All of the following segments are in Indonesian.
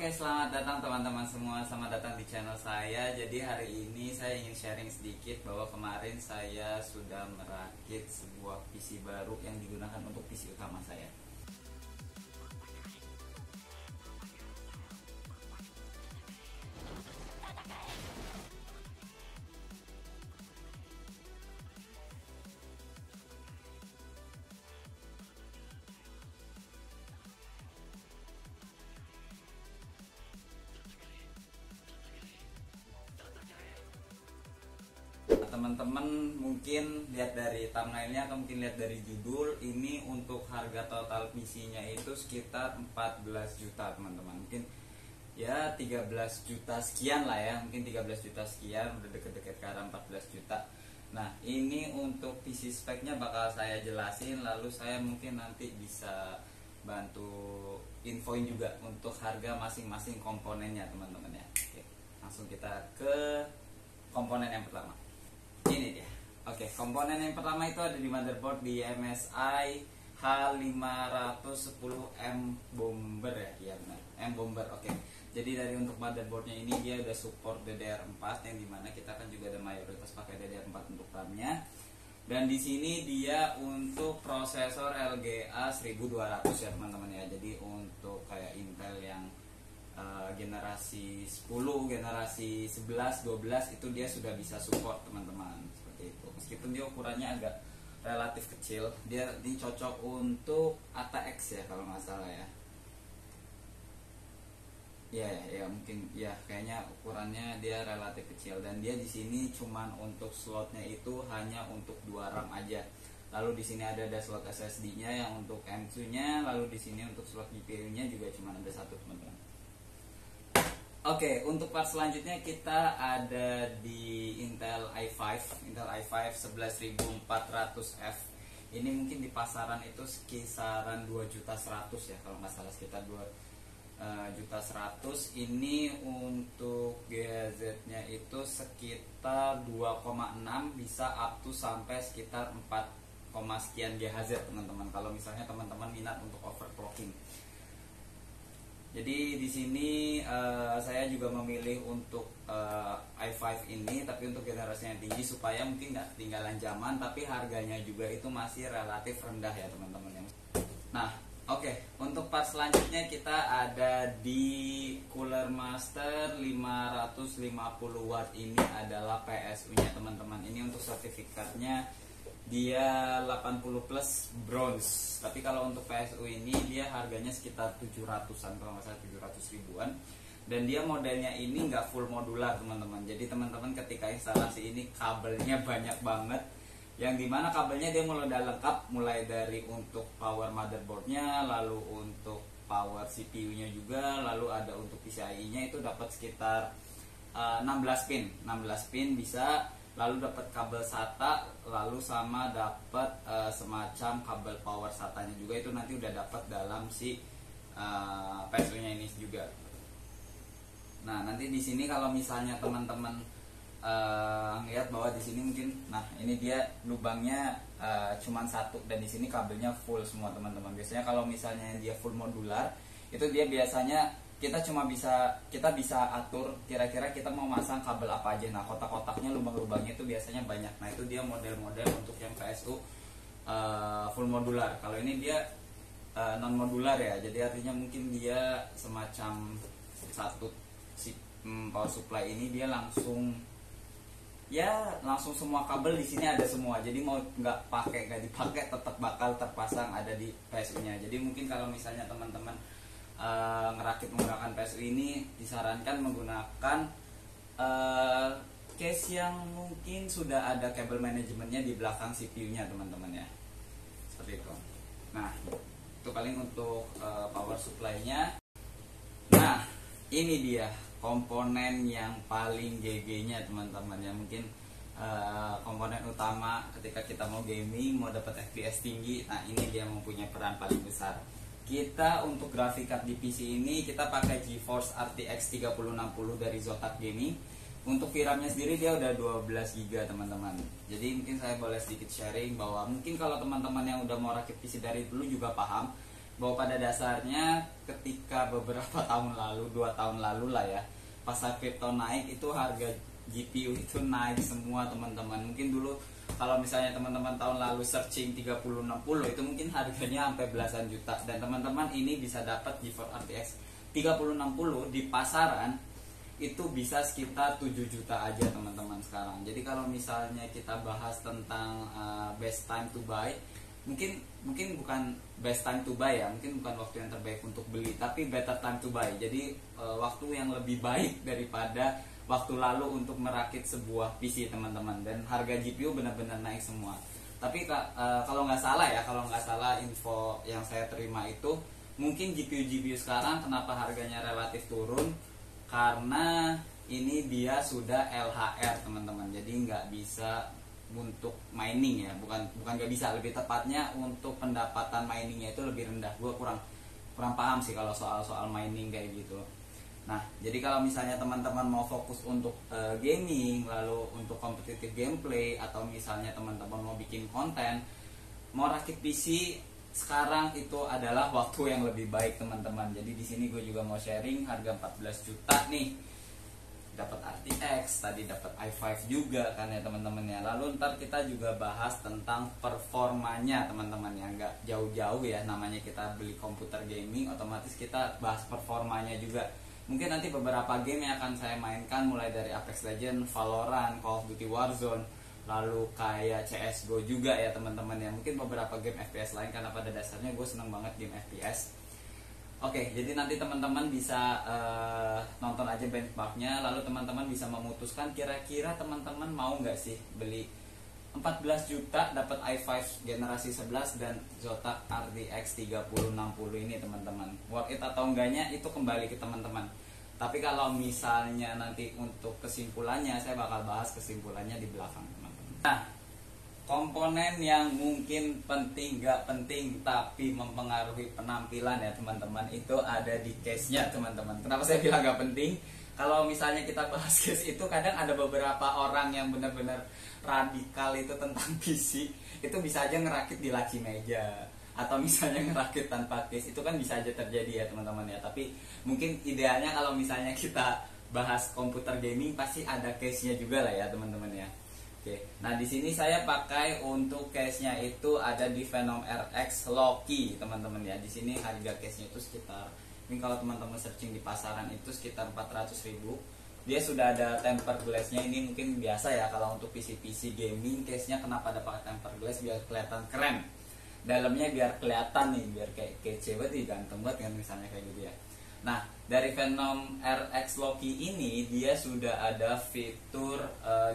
Oke, selamat datang teman-teman semua. Selamat datang di channel saya. Jadi hari ini saya ingin sharing sedikit bahwa kemarin saya sudah merakit sebuah PC baru yang digunakan untuk PC utama saya. Teman-teman mungkin lihat dari thumbnailnya atau mungkin lihat dari judul, ini untuk harga total PC-nya itu sekitar 14 juta teman-teman. Mungkin ya 13 juta sekian lah ya, mungkin 13 juta sekian, udah deket-deket ke arah 14 juta. Nah, ini untuk PC speknya bakal saya jelasin, lalu saya mungkin nanti bisa bantu infoin juga untuk harga masing-masing komponennya teman-teman ya. Oke, langsung kita ke komponen yang pertama. Ini dia. Oke, komponen yang pertama itu ada di motherboard di MSI H510M Bomber ya. Iya benar. M Bomber. Oke. Jadi dari untuk motherboardnya ini dia udah support DDR4 yang dimana kita kan juga ada mayoritas pakai DDR4 untuk RAM-nya. Dan di sini dia untuk prosesor LGA 1200 ya teman-teman ya. Jadi untuk kayak Intel yang generasi 10, generasi 11, 12 itu dia sudah bisa support teman-teman seperti itu. Meskipun dia ukurannya agak relatif kecil, dia cocok untuk ATX ya kalau nggak salah ya. Ya mungkin ya kayaknya ukurannya dia relatif kecil dan dia di sini cuman untuk slotnya itu hanya untuk 2 RAM aja. Lalu di sini ada slot SSD-nya yang untuk M2-nya, lalu di sini untuk slot GPU-nya juga cuma ada satu teman-teman. Oke, untuk part selanjutnya kita ada di Intel i5 11400F. Ini mungkin di pasaran itu sekisaran 2.100.000 ya kalau nggak salah, sekitar 2.100.000. Ini untuk GHz-nya itu sekitar 2,6 bisa up to sampai sekitar 4, sekian GHz teman-teman. Kalau misalnya teman-teman minat untuk overclocking. Jadi di sini saya juga memilih untuk i5 ini, tapi untuk generasi yang tinggi supaya mungkin nggak ketinggalan zaman, tapi harganya juga itu masih relatif rendah ya teman-teman. Nah, oke, untuk part selanjutnya kita ada di Cooler Master 550 watt. Ini adalah PSU-nya teman-teman. Ini untuk sertifikatnya dia 80 plus bronze, tapi kalau untuk PSU ini dia harganya sekitar 700-an kalau nggak salah, 700 ribuan. Dan dia modelnya ini nggak full modular teman-teman. Jadi teman-teman ketika instalasi ini kabelnya banyak banget, yang dimana kabelnya dia mulai lengkap, mulai dari untuk power motherboardnya, lalu untuk power CPU-nya juga, lalu ada untuk PCIe-nya itu dapat sekitar 16 pin bisa. Lalu dapat kabel SATA, lalu sama dapat semacam kabel power SATA-nya juga, itu nanti udah dapat dalam si PSU-nya ini juga. Nah, nanti di sini kalau misalnya teman-teman ngeliat bahwa di sini mungkin, nah ini dia lubangnya cuma satu dan di sini kabelnya full semua teman-teman. Biasanya kalau misalnya dia full modular itu dia biasanya kita bisa atur kira-kira kita mau masang kabel apa aja. Nah, kotak-kotaknya, lubang-lubangnya itu biasanya banyak. Nah, itu dia model-model untuk yang PSU full modular. Kalau ini dia non modular ya. Jadi artinya mungkin dia semacam satu si power supply ini dia langsung semua kabel di sini ada semua. Jadi mau nggak dipakai tetap bakal terpasang ada di PSU-nya. Jadi mungkin kalau misalnya teman-teman ngerakit menggunakan PSU ini disarankan menggunakan case yang mungkin sudah ada kabel manajemennya di belakang CPU-nya teman-teman ya, seperti itu. Nah, itu paling untuk power supply-nya. Nah, ini dia komponen yang paling GG-nya teman-teman ya, mungkin komponen utama ketika kita mau gaming, mau dapat FPS tinggi. Nah, ini dia mempunyai peran paling besar. Kita untuk grafik card di PC ini kita pakai GeForce RTX 3060 dari Zotac Gaming. Untuk VRAM-nya sendiri dia udah 12 GB teman-teman. Jadi mungkin saya boleh sedikit sharing bahwa mungkin kalau teman-teman yang udah mau rakit PC dari dulu juga paham bahwa pada dasarnya ketika beberapa tahun lalu, 2 tahun lalu lah ya, pas crypto naik itu harga GPU itu naik semua teman-teman. Mungkin dulu kalau misalnya teman-teman tahun lalu searching 3060 itu mungkin harganya sampai belasan juta, dan teman-teman ini bisa dapat GeForce RTX 3060 di pasaran itu bisa sekitar 7 juta aja teman-teman sekarang. Jadi kalau misalnya kita bahas tentang best time to buy, mungkin bukan best time to buy ya, mungkin bukan waktu yang terbaik untuk beli, tapi better time to buy. Jadi waktu yang lebih baik daripada waktu lalu untuk merakit sebuah PC teman-teman. Dan harga GPU benar-benar naik semua. Tapi kalau nggak salah info yang saya terima itu mungkin GPU sekarang kenapa harganya relatif turun, karena ini dia sudah LHR teman-teman. Jadi nggak bisa untuk mining ya, bukan nggak bisa, lebih tepatnya untuk pendapatan miningnya itu lebih rendah. Gue kurang paham sih kalau soal mining kayak gitu. Nah, jadi kalau misalnya teman-teman mau fokus untuk gaming, lalu untuk kompetitif gameplay, atau misalnya teman-teman mau bikin konten, mau rakit PC, sekarang itu adalah waktu yang lebih baik teman-teman. Jadi di sini gue juga mau sharing harga 14 juta nih. Dapat RTX, tadi dapat i5 juga kan ya teman-teman ya. Lalu ntar kita juga bahas tentang performanya teman-teman ya, nggak jauh-jauh ya, namanya kita beli komputer gaming, otomatis kita bahas performanya juga. Mungkin nanti beberapa game yang akan saya mainkan mulai dari Apex Legends, Valorant, Call of Duty Warzone, lalu kayak CSGO juga ya teman-teman ya. Mungkin beberapa game FPS lain, karena pada dasarnya gue seneng banget game FPS. Oke, jadi nanti teman-teman bisa nonton aja benchmarknya, lalu teman-teman bisa memutuskan kira-kira teman-teman mau nggak sih beli 14 juta dapat i5 generasi 11 dan Zotac RTX 3060 ini teman-teman. Worth it atau enggaknya itu kembali ke teman-teman. Tapi kalau misalnya nanti untuk kesimpulannya, saya bakal bahas kesimpulannya di belakang teman-teman. Nah, komponen yang mungkin penting nggak penting tapi mempengaruhi penampilan ya teman-teman, itu ada di case-nya teman-teman. Kenapa saya bilang nggak penting? Kalau misalnya kita bahas case itu, kadang ada beberapa orang yang benar-benar radikal itu tentang PC, itu bisa aja ngerakit di laci meja, atau misalnya ngerakit tanpa case. Itu kan bisa aja terjadi ya teman-teman ya. Tapi mungkin idealnya kalau misalnya kita bahas komputer gaming, pasti ada case-nya juga lah ya teman-teman ya. Oke, nah di sini saya pakai untuk case-nya itu ada di Phenom RX Loki teman-teman ya. Di sini harga case-nya itu sekitar, ini kalau teman-teman searching di pasaran itu sekitar 400.000. Dia sudah ada tempered glass-nya. Ini mungkin biasa ya kalau untuk PC gaming, case-nya kenapa ada pakai tempered glass, biar kelihatan keren. Dalamnya biar kelihatan nih, biar kayak kece banget, ganteng banget kan misalnya kayak gitu ya. Nah, dari Phenom RX Loki ini dia sudah ada fitur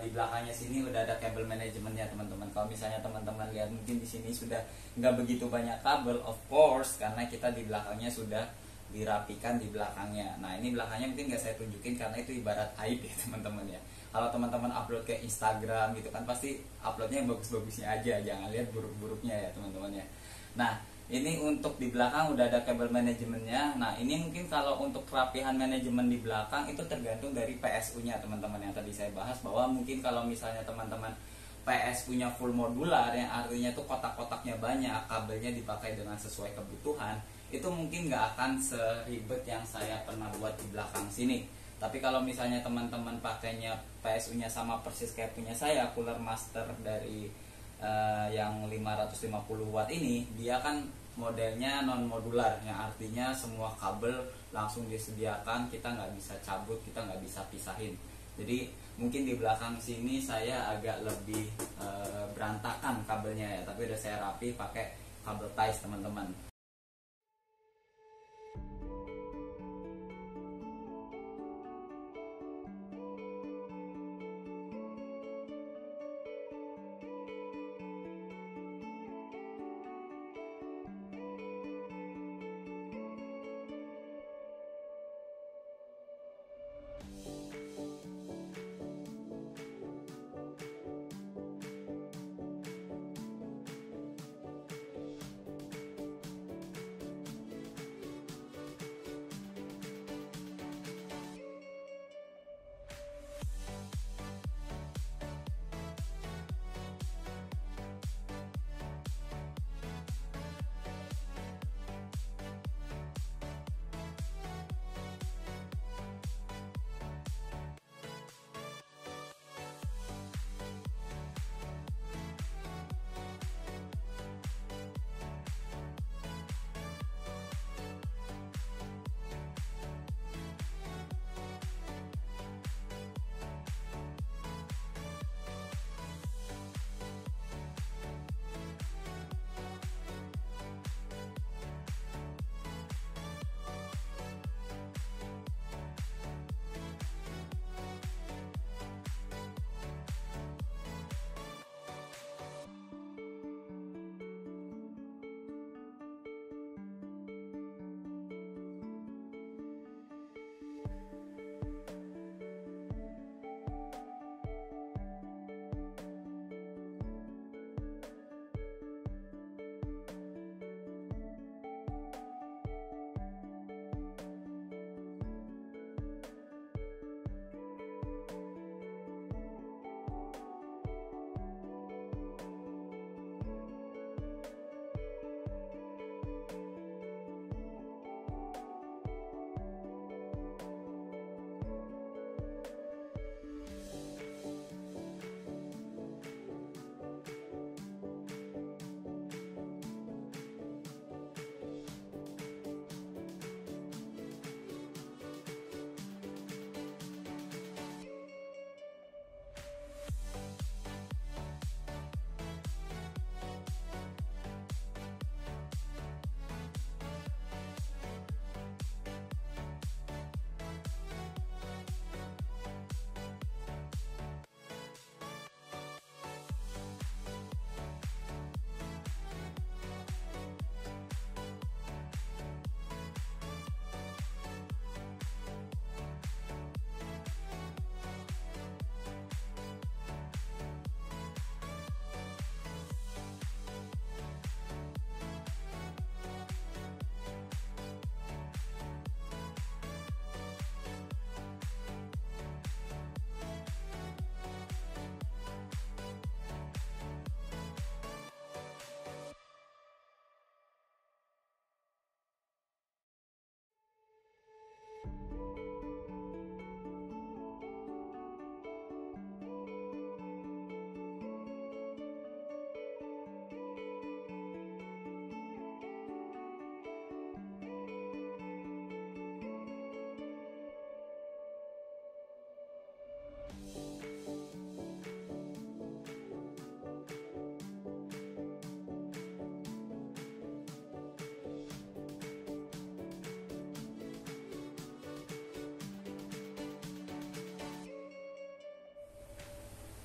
di belakangnya sini udah ada kabel manajemennya teman-teman. Kalau misalnya teman-teman lihat mungkin di sini sudah nggak begitu banyak kabel, of course, karena kita di belakangnya sudah dirapikan di belakangnya. Nah, ini belakangnya mungkin nggak saya tunjukin karena itu ibarat aib ya teman-teman ya. Kalau teman-teman upload ke Instagram gitu kan, pasti uploadnya yang bagus-bagusnya aja, jangan lihat buruk-buruknya ya teman-teman ya. Nah, ini untuk di belakang udah ada kabel manajemennya. Nah, ini mungkin kalau untuk kerapihan manajemen di belakang itu tergantung dari PSU-nya teman-teman, yang tadi saya bahas, bahwa mungkin kalau misalnya teman-teman PSU-nya full modular, yang artinya tuh kotak-kotaknya banyak, kabelnya dipakai dengan sesuai kebutuhan, itu mungkin nggak akan seribet yang saya pernah buat di belakang sini. Tapi kalau misalnya teman-teman pakainya PSU-nya sama persis kayak punya saya, Cooler Master dari yang 550 watt ini, dia kan modelnya non modular, yang artinya semua kabel langsung disediakan, kita nggak bisa cabut, kita nggak bisa pisahin. Jadi mungkin di belakang sini saya agak lebih berantakan kabelnya ya, tapi udah saya rapi pakai kabel ties teman-teman.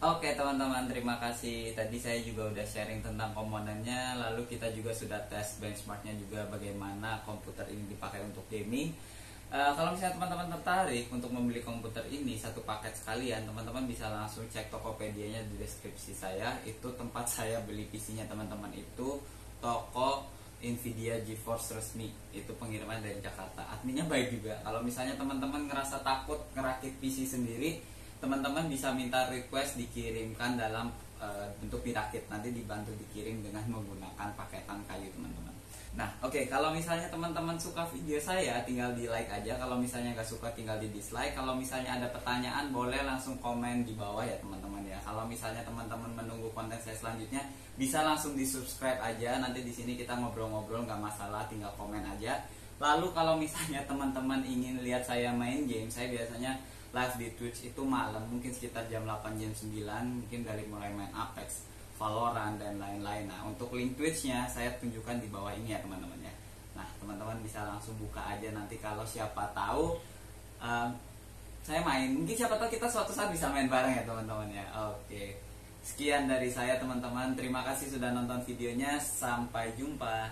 Oke teman-teman, terima kasih. Tadi saya juga udah sharing tentang komponennya, lalu kita juga sudah tes benchmarknya juga bagaimana komputer ini dipakai untuk gaming. Kalau misalnya teman-teman tertarik untuk membeli komputer ini satu paket sekalian, teman-teman bisa langsung cek Tokopedia-nya di deskripsi saya. Itu tempat saya beli PC-nya teman-teman, itu toko Nvidia GeForce resmi, itu pengiriman dari Jakarta. Adminnya baik juga. Kalau misalnya teman-teman ngerasa takut ngerakit PC sendiri, teman-teman bisa minta request dikirimkan dalam bentuk dirakit, nanti dibantu dikirim dengan menggunakan paketan kayu teman-teman. Nah oke, kalau misalnya teman-teman suka video saya tinggal di like aja, kalau misalnya nggak suka tinggal di dislike. Kalau misalnya ada pertanyaan boleh langsung komen di bawah ya teman-teman ya. Kalau misalnya teman-teman menunggu konten saya selanjutnya bisa langsung di subscribe aja, nanti di sini kita ngobrol-ngobrol nggak masalah, tinggal komen aja. Lalu kalau misalnya teman-teman ingin lihat saya main game, saya biasanya live di Twitch itu malam, mungkin sekitar jam 8 jam 9, mungkin dari mulai main Apex, Valorant dan lain-lain. Nah untuk link Twitch-nya saya tunjukkan di bawah ini ya teman-teman ya. Nah teman-teman bisa langsung buka aja, nanti kalau siapa tahu saya main, mungkin siapa tahu kita suatu saat bisa main bareng ya teman-teman ya. Oke, sekian dari saya teman-teman, terima kasih sudah nonton videonya, sampai jumpa.